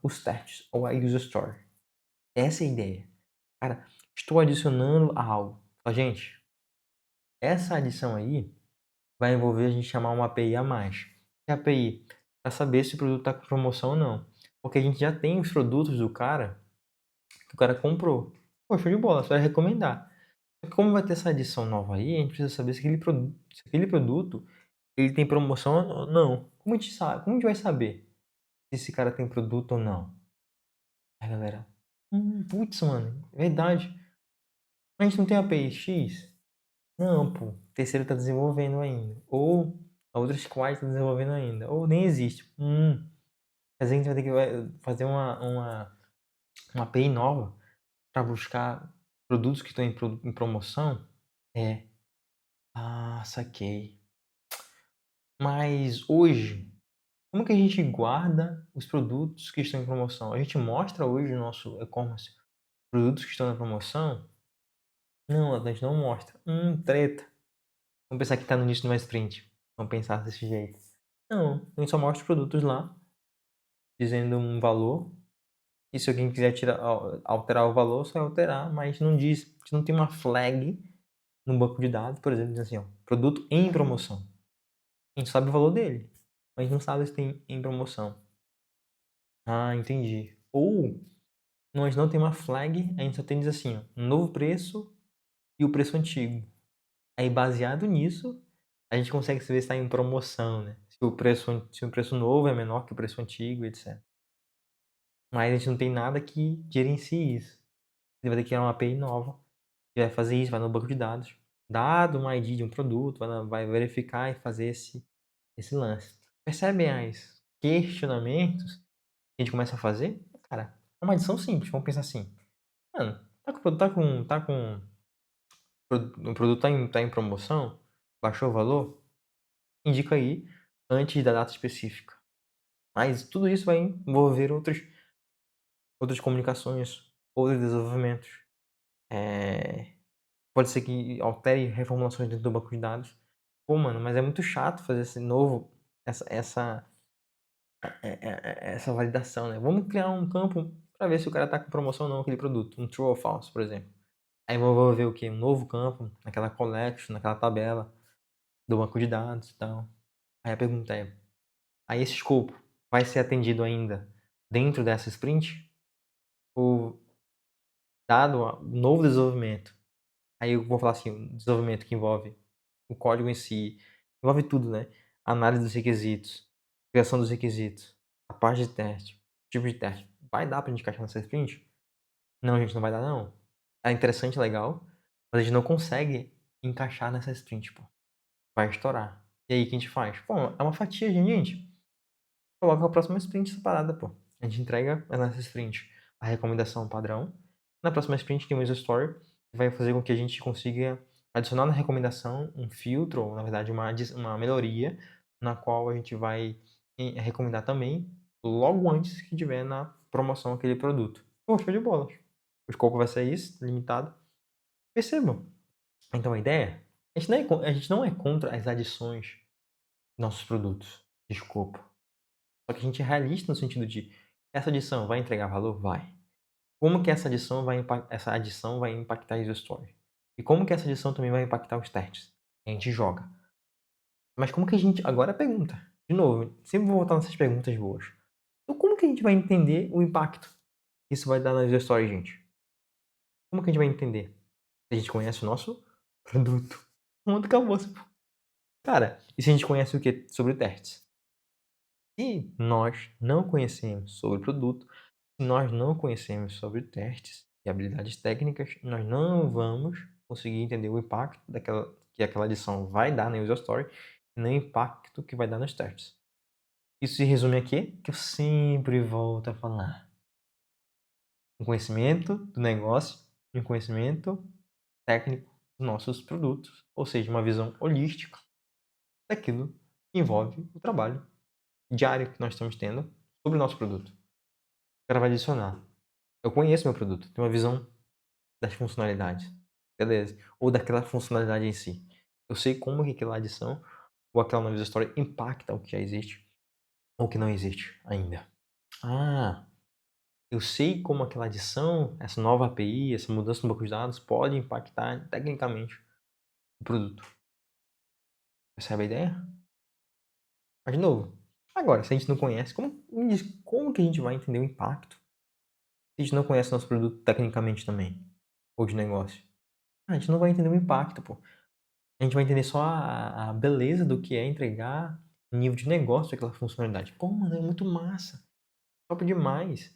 os testes ou a user story. Essa é a ideia. Cara, estou adicionando algo. Gente, essa adição aí vai envolver a gente chamar uma API a mais. Que API? Para saber se o produto está com promoção ou não. Porque a gente já tem os produtos do cara que o cara comprou. Pô, show de bola, só vai recomendar. Só que como vai ter essa adição nova aí, a gente precisa saber se aquele produto ele tem promoção ou não. Como a gente sabe? Como a gente vai saber se esse cara tem produto ou não? Aí, galera, putz, mano, é verdade. A gente não tem API X? Não, pô. O terceiro tá desenvolvendo ainda. Ou a outra squad tá desenvolvendo ainda. Ou nem existe. Mas a gente vai ter que fazer uma API nova para buscar produtos que estão em promoção. É. Ah, saquei. Mas hoje, como que a gente guarda os produtos que estão em promoção? A gente mostra hoje no nosso e-commerce produtos que estão na promoção? Não, a gente não mostra. Treta. Vamos pensar que está no início de uma sprint. Vamos pensar desse jeito. Não, a gente só mostra os produtos lá, dizendo um valor. E se alguém quiser alterar o valor, só vai alterar, mas não diz, não tem uma flag no banco de dados, por exemplo, dizendo assim, ó, produto em promoção. A gente sabe o valor dele, mas não sabe se tem em promoção. Ah, entendi. Ou nós não tem uma flag, a gente só tem diz assim, ó, um novo preço e o preço antigo. Aí baseado nisso, a gente consegue saber se está em promoção, né? Se o preço novo é menor que o preço antigo, etc. Mas a gente não tem nada que gerencie isso. ele vai ter que criar uma API nova, que vai fazer isso, vai no banco de dados, dado um ID de um produto, vai verificar e fazer esse lance. Percebem os questionamentos que a gente começa a fazer? Cara, é uma adição simples, vamos pensar assim. Mano, o produto tá em promoção, baixou o valor, indica aí antes da data específica. Mas tudo isso vai envolver outras comunicações, outros desenvolvimentos. Pode ser que altere reformulações dentro do banco de dados. Pô, mano, mas é muito chato fazer essa validação, né? Vamos criar um campo para ver se o cara tá com promoção ou não aquele produto, um true ou false, por exemplo. Aí vou ver o quê? Um novo campo naquela collection, naquela tabela do banco de dados e tal. Aí a pergunta é: aí esse escopo vai ser atendido ainda dentro dessa sprint? Ou dado o novo desenvolvimento? Aí eu vou falar assim, um desenvolvimento que envolve o código em si, envolve tudo, né? Análise dos requisitos, criação dos requisitos, a parte de teste, tipo de teste. Vai dar pra gente encaixar nessa sprint? Não, a gente não vai dar não. É interessante, legal, mas a gente não consegue encaixar nessa sprint, pô. Vai estourar. E aí, o que a gente faz? Pô, é uma fatia, gente. Coloca a próxima sprint essa parada, pô. A gente entrega nessa sprint a recomendação padrão. Na próxima sprint tem o user story, que vai fazer com que a gente consiga adicionar na recomendação um filtro, ou na verdade uma melhoria, na qual a gente vai recomendar também logo antes que tiver na promoção aquele produto. Pô, show de bola. O escopo vai ser isso, limitado. Percebam. Então a ideia, a gente não é contra as adições de nossos produtos de escopo. Só que a gente é realista no sentido de essa adição vai entregar valor? Vai. Como que essa adição vai impactar a user story? E como que essa adição também vai impactar os testes? A gente joga. Mas como que a gente... Agora a pergunta. De novo, sempre vou voltar nessas perguntas boas. Então como que a gente vai entender o impacto que isso vai dar na user story, gente? Como que a gente vai entender? Se a gente conhece o nosso produto. Pronto, acabou. Cara, e se a gente conhece o que sobre testes? Se nós não conhecemos sobre o produto, se nós não conhecemos sobre testes e habilidades técnicas, nós não vamos conseguir entender o impacto que aquela adição vai dar na user story e nem o impacto que vai dar nos testes. Isso se resume aqui, que eu sempre volto a falar. Um conhecimento do negócio e um conhecimento técnico dos nossos produtos, ou seja, uma visão holística daquilo que envolve o trabalho diário que nós estamos tendo sobre o nosso produto. O cara vai adicionar. Eu conheço meu produto, tenho uma visão das funcionalidades, beleza? Ou daquela funcionalidade em si. Eu sei como que aquela adição ou aquela nova história impacta o que já existe ou o que não existe ainda. Ah, eu sei como aquela adição, essa nova API, essa mudança no banco de dados pode impactar tecnicamente o produto. Percebe a ideia? Mas de novo, agora, se a gente não conhece, me diz, como que a gente vai entender o impacto se a gente não conhece nosso produto tecnicamente também? Ou de negócio? A gente não vai entender o impacto, pô. A gente vai entender só a beleza do que é entregar o nível de negócio daquela funcionalidade. Pô, mano, é muito massa. Top demais.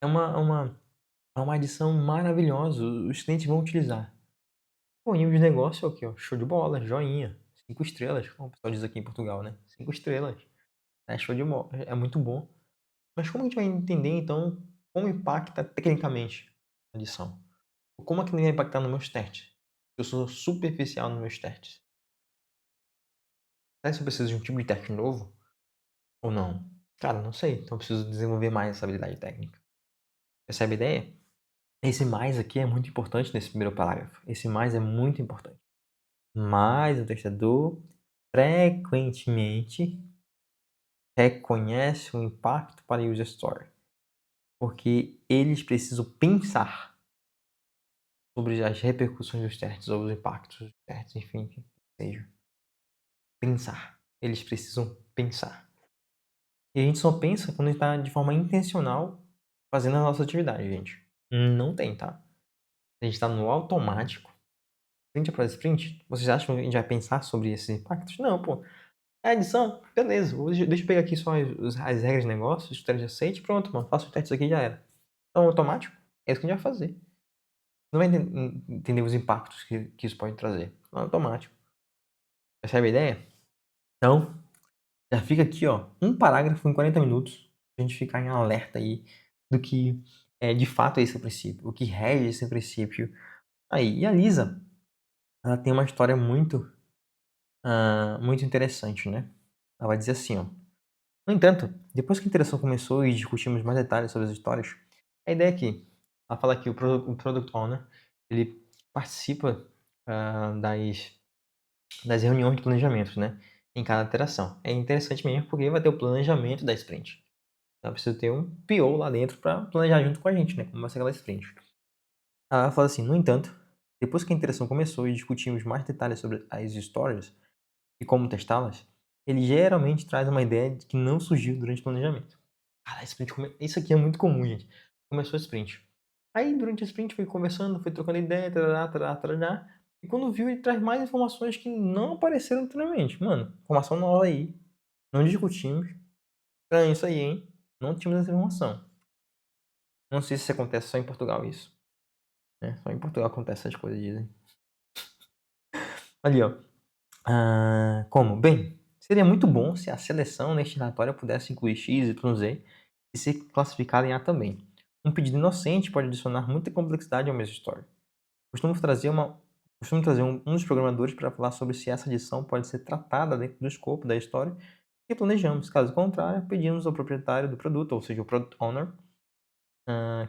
É uma adição maravilhosa. Os clientes vão utilizar. Pô, nível de negócio é o quê? Ó? Show de bola, joinha. 5 estrelas, como o pessoal diz aqui em Portugal, né? 5 estrelas. É show de bola. É muito bom. Mas como a gente vai entender, então, como impacta tecnicamente a adição? Como aquilo vai impactar nos meus testes? Eu sou superficial nos meus testes. Será que eu preciso de um tipo de teste novo? Ou não? Cara, não sei. Então eu preciso desenvolver mais essa habilidade técnica. Percebe a ideia? Esse mais aqui é muito importante nesse primeiro parágrafo. Esse mais é muito importante. Mas o testador frequentemente reconhece o impacto para a user story. Porque eles precisam pensar sobre as repercussões dos testes ou os impactos dos testes, enfim, que seja. Pensar. Eles precisam pensar. E a gente só pensa quando a gente está de forma intencional fazendo a nossa atividade, gente. Não tem, tá? A gente está no automático. Sprint após sprint, vocês acham que a gente vai pensar sobre esses impactos? Não, pô. É edição? Beleza. Deixa eu pegar aqui só as regras de negócio, os testes de aceite. Pronto, mano. Faço os testes aqui e já era. Então, automático. É isso que a gente vai fazer. não vai entender os impactos que isso pode trazer. É automático. Percebe a ideia? Então, já fica aqui, ó, um parágrafo em 40 minutos, pra gente ficar em alerta aí do que de fato é esse princípio, o que rege esse princípio aí. E a Lisa, ela tem uma história muito interessante, né? Ela vai dizer assim, ó. No entanto, depois que a interação começou e discutimos mais detalhes sobre as histórias, a ideia é que ela fala que o Product Owner, ele participa das reuniões de planejamento, né? Em cada interação. É interessante mesmo porque vai ter o planejamento da sprint. Então, precisa ter um PO lá dentro para planejar junto com a gente, né? Como vai ser aquela sprint. Ela fala assim, no entanto, depois que a interação começou e discutimos mais detalhes sobre as histórias e como testá-las, ele geralmente traz uma ideia que não surgiu durante o planejamento. Cara, isso aqui é muito comum, gente. Começou a sprint. Aí, durante a sprint, foi conversando, foi trocando ideia, tarará, tarará, tarará. E quando viu, ele traz mais informações que não apareceram anteriormente. Mano, informação nova aí. Não discutimos. Estranho isso aí, hein? Não tínhamos essa informação. Não sei se acontece só em Portugal isso. Né? Só em Portugal acontece essas coisas, dizem. Ali, ó. Como? Bem, seria muito bom se a seleção destinatória pudesse incluir X, Y, Z e ser classificada em A também. Um pedido inocente pode adicionar muita complexidade ao mesmo story. Costumo trazer um dos programadores para falar sobre se essa adição pode ser tratada dentro do escopo da história que planejamos. Caso contrário, pedimos ao proprietário do produto, ou seja, o Product Owner,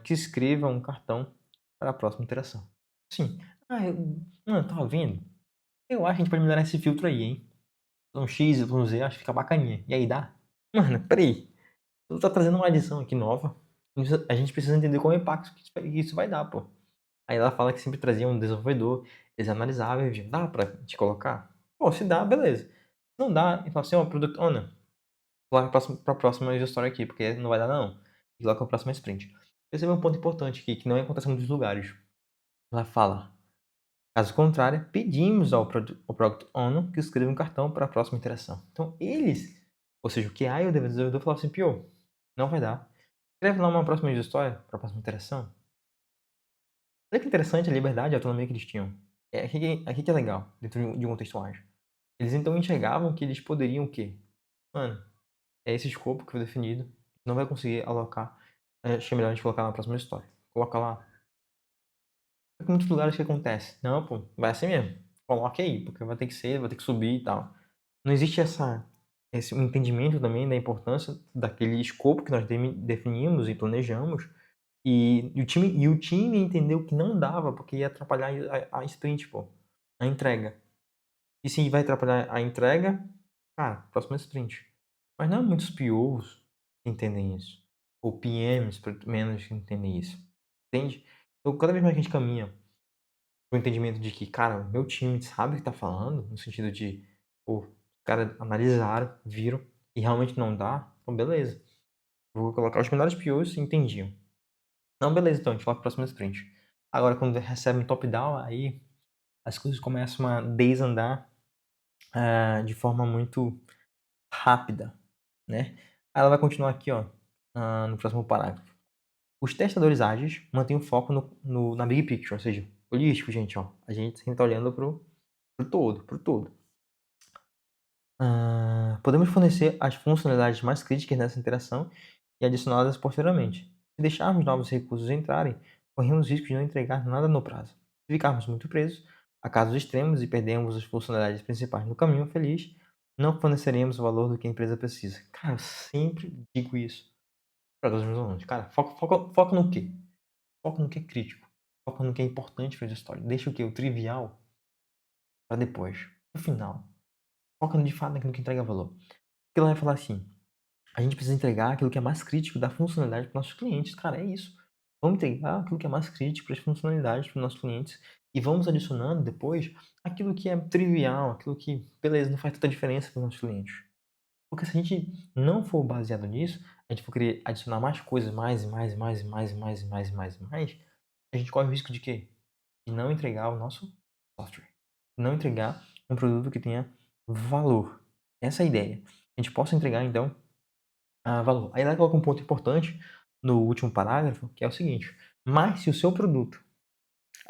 que escreva um cartão para a próxima interação. Sim. Mano, tava vendo? Eu acho que a gente pode melhorar esse filtro aí, hein? Um X, um Z, acho que fica bacaninha. E aí dá? Mano, peraí. Tu tá trazendo uma adição aqui nova. A gente precisa entender qual é o impacto que isso vai dar, pô. Aí ela fala que sempre trazia um desenvolvedor, eles analisavam e viam, dá pra te colocar? Pô, se dá, beleza. Se não dá, e fala assim, ó, Product Owner, coloca pra próxima história aqui, porque não vai dar não. E coloca pra próxima sprint. Esse é um ponto importante aqui, que não acontece em muitos lugares. Ela fala, caso contrário, pedimos ao Product Owner que escreva um cartão para a próxima interação. Então, eles, ou seja, o QA e o desenvolvedor falaram assim, pô, não vai dar. Escreve lá uma próxima história para a próxima interação. Olha que interessante a liberdade e a autonomia que eles tinham. Aqui que é legal, dentro de um contexto ágil. Eles então enxergavam que eles poderiam o quê? Mano, é esse escopo que foi definido, não vai conseguir alocar, acho que é melhor a gente colocar na próxima história. Coloca lá. Em muitos lugares que acontece. Não, pô, vai assim mesmo. Coloque aí, porque vai ter que ser, vai ter que subir e tal. Não existe esse entendimento também da importância daquele escopo que nós definimos e planejamos. E o time entendeu que não dava, porque ia atrapalhar a sprint, pô. A entrega. E se vai atrapalhar a entrega, cara, próxima sprint. Mas não é muitos POs que entendem isso. Ou PMs, pelo menos, que entendem isso. Entende? Então, cada vez mais que a gente caminha o entendimento de que, cara, meu time sabe o que tá falando, no sentido de, pô, os caras analisaram, viram, e realmente não dá, então beleza. Vou colocar os melhores POs entendiam. Não, beleza, então, a gente coloca o próximo sprint. Agora, quando recebe um top-down, aí as coisas começam a desandar de forma muito rápida, né? Aí ela vai continuar aqui, ó, no próximo parágrafo. Os testadores ágeis mantêm o foco na big picture, ou seja, holístico, gente, ó. A gente sempre tá olhando pro todo. Podemos fornecer as funcionalidades mais críticas nessa interação e adicioná-las posteriormente. Se deixarmos novos recursos entrarem, corremos risco de não entregar nada no prazo. Se ficarmos muito presos a casos extremos e perdemos as funcionalidades principais no caminho feliz, não forneceremos o valor do que a empresa precisa. Cara, eu sempre digo isso para todos os meus alunos. Cara, foca no quê? Foca no que é crítico. Foca no que é importante para a história. Deixa o que? O trivial para depois. No final. Foca de fato naquilo que entrega valor. Porque ela vai falar assim, a gente precisa entregar aquilo que é mais crítico da funcionalidade para os nossos clientes. Cara, é isso. Vamos entregar aquilo que é mais crítico para as funcionalidades para os nossos clientes e vamos adicionando depois aquilo que é trivial, aquilo que, beleza, não faz tanta diferença para os nossos clientes. Porque se a gente não for baseado nisso, a gente for querer adicionar mais coisas, mais, a gente corre o risco de quê? De não entregar o nosso software. Não entregar um produto que tenha valor. Essa é a ideia. A gente possa entregar, então, valor. Aí ela coloca um ponto importante no último parágrafo, que é o seguinte: mas se o seu produto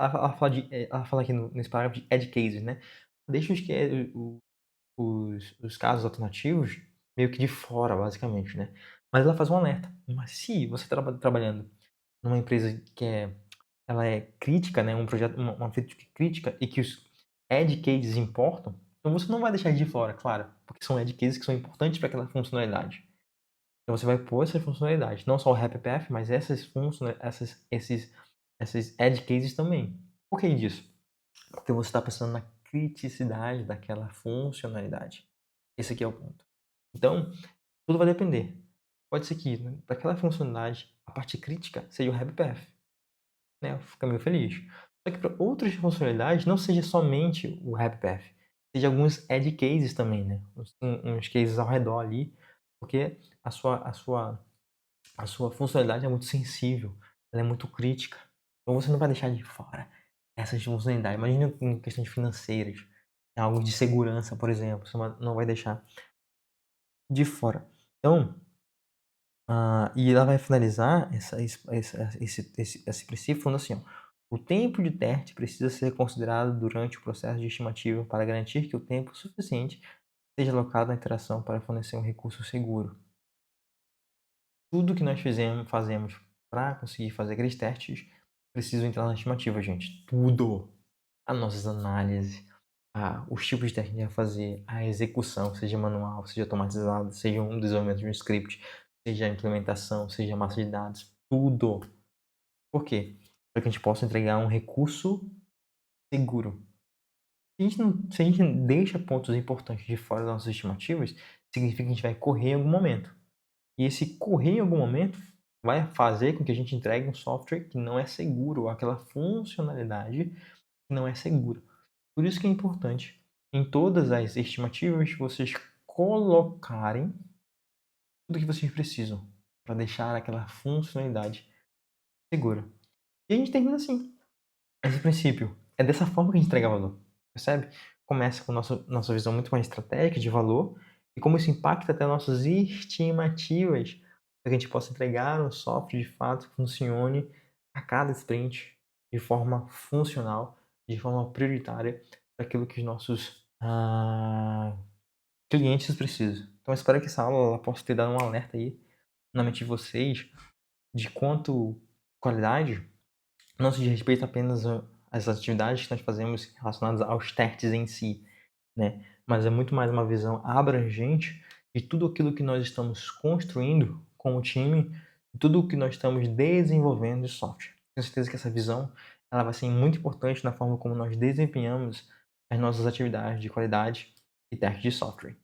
ela fala aqui nesse parágrafo de edge cases, né? Deixa os casos alternativos meio que de fora, basicamente, né? Mas ela faz um alerta. Mas se você está trabalhando numa empresa ela é crítica, né? Um projeto, uma crítica e que os edge cases importam, então você não vai deixar de fora, claro, porque são edge cases que são importantes para aquela funcionalidade. Então você vai pôr essas funcionalidades, não só o RapidPath, mas esses edge cases também. Por que disso? Porque você está pensando na criticidade daquela funcionalidade. Esse aqui é o ponto. Então, tudo vai depender. Pode ser que, né, para aquela funcionalidade, a parte crítica seja o RapidPath, né? Fica meio feliz. Só que para outras funcionalidades, não seja somente o RapidPath, seja alguns edge cases também, né? Uns cases ao redor ali, porque a sua funcionalidade é muito sensível, ela é muito crítica. Então você não vai deixar de fora essas funcionalidades. Imagina em questões financeiras, algo de segurança, por exemplo, você não vai deixar de fora. Então, e ela vai finalizar esse princípio falando assim, ó, o tempo de teste precisa ser considerado durante o processo de estimativa para garantir que o tempo suficiente seja alocado à interação para fornecer um recurso seguro. Tudo que nós fazemos para conseguir fazer aqueles testes precisa entrar na estimativa, gente. Tudo. As nossas análises, os tipos de teste que a gente vai fazer, a execução, seja manual, seja automatizada, seja um desenvolvimento de um script, seja a implementação, seja a massa de dados, tudo. Por quê? Para que a gente possa entregar um recurso seguro. Se a gente deixa pontos importantes de fora das nossas estimativas, significa que a gente vai correr em algum momento. E esse correr em algum momento vai fazer com que a gente entregue um software que não é seguro, aquela funcionalidade que não é segura. Por isso que é importante, em todas as estimativas, vocês colocarem tudo que vocês precisam para deixar aquela funcionalidade segura. E a gente termina assim. Esse princípio. É dessa forma que a gente entrega valor. Percebe? Começa com nossa visão muito mais estratégica de valor e como isso impacta até nossas estimativas para que a gente possa entregar um software de fato que funcione a cada sprint de forma funcional, de forma prioritária para aquilo que os nossos clientes precisam. Então, eu espero que essa aula ela possa ter dado um alerta aí na mente de vocês de quanto qualidade não se diz respeito apenas às atividades que nós fazemos relacionadas aos testes em si, né? Mas é muito mais uma visão abrangente de tudo aquilo que nós estamos construindo com o time, tudo o que nós estamos desenvolvendo de software. Tenho certeza que essa visão ela vai ser muito importante na forma como nós desempenhamos as nossas atividades de qualidade e testes de software.